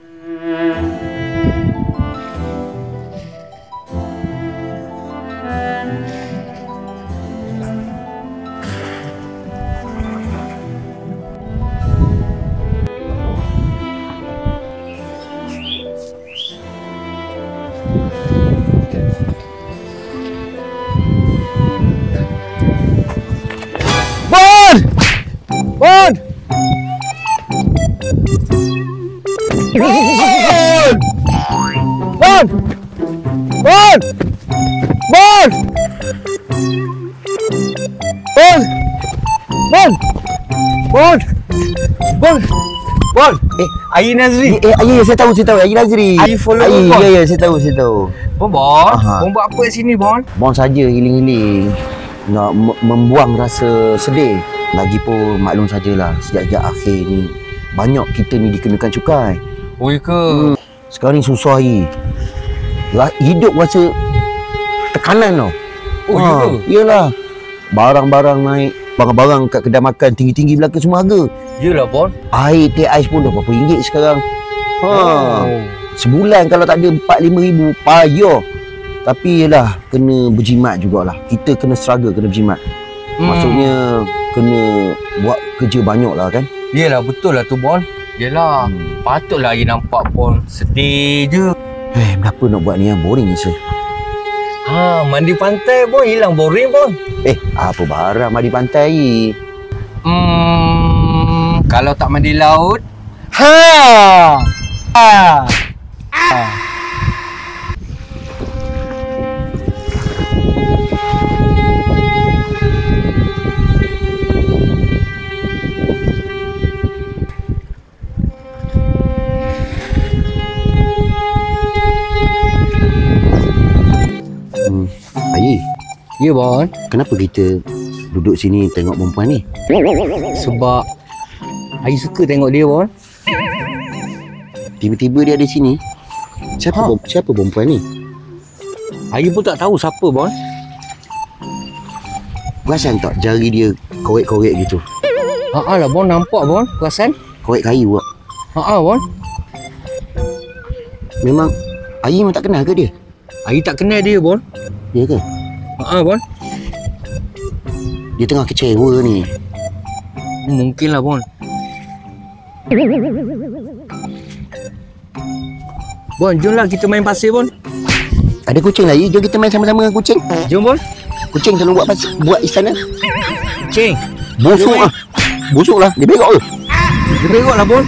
Bon! Bon! Bon! Bon! Bon! Bon! Bon! Bon! Bon! Bon! Ayi Nazri. Ayi, saya tahu. Ayi Nazri. Ayi follow Ayi, Bon. ya, saya tahu. Bon, Aha. Bon buat apa kat sini, Bon? Bon saja healing-healing. Nak membuang rasa sedih. Lagipun maklum sajalah, sejak akhir ni banyak kita ni dikenakan cukai. Oh, ya ke? Sekarang ni susah Ayi. Hidup rasa tekanan tau. Oh, ya ke? Yelah. Barang-barang naik. Barang-barang kat kedai makan tinggi-tinggi belaka semua harga. Yelah, Bon. Air, teh ais pun dah berapa ringgit sekarang. Oh. Sebulan kalau tak ada 4-5 ribu, payah. Tapi yelah, kena berjimat jugalah. Kita kena struggle, kena berjimat. Maksudnya, kena buat kerja banyak lah kan. Yelah, betul lah tu, Bon. Yelah, patutlah Ayi nampak Bon sedih je. Kenapa nak buat ni yang boring je? Mandi pantai, Bon. Hilang boring, Bon. Apa barang mandi pantai Ayi? Kalau tak mandi laut, Ayi, ya, Bon. kenapa kita duduk sini tengok perempuan ni? Sebab Ayi suka tengok dia, Bon. Tiba-tiba dia ada sini. Siapa perempuan ni? Ayi pun tak tahu siapa, Bon. Perasan tak jari dia korek-korek gitu? Lah, Bon. Nampak, Bon. Perasan? Korek kayu tak? Bon. Memang Ayi memang tak kenal ke dia? Ayi tak kenal dia, Bon. Ya ke? Bon. Dia tengah kecewa ni. Mungkin lah, Bon. Bon, jomlah kita main pasir, Bon. Ada kucing lagi, jom kita main sama-sama dengan kucing. Jom, Bon. Kucing selalu buat istana. Kucing. Busuk lah. Busuk lah. Dia berok ke? Dia berok lah, Bon.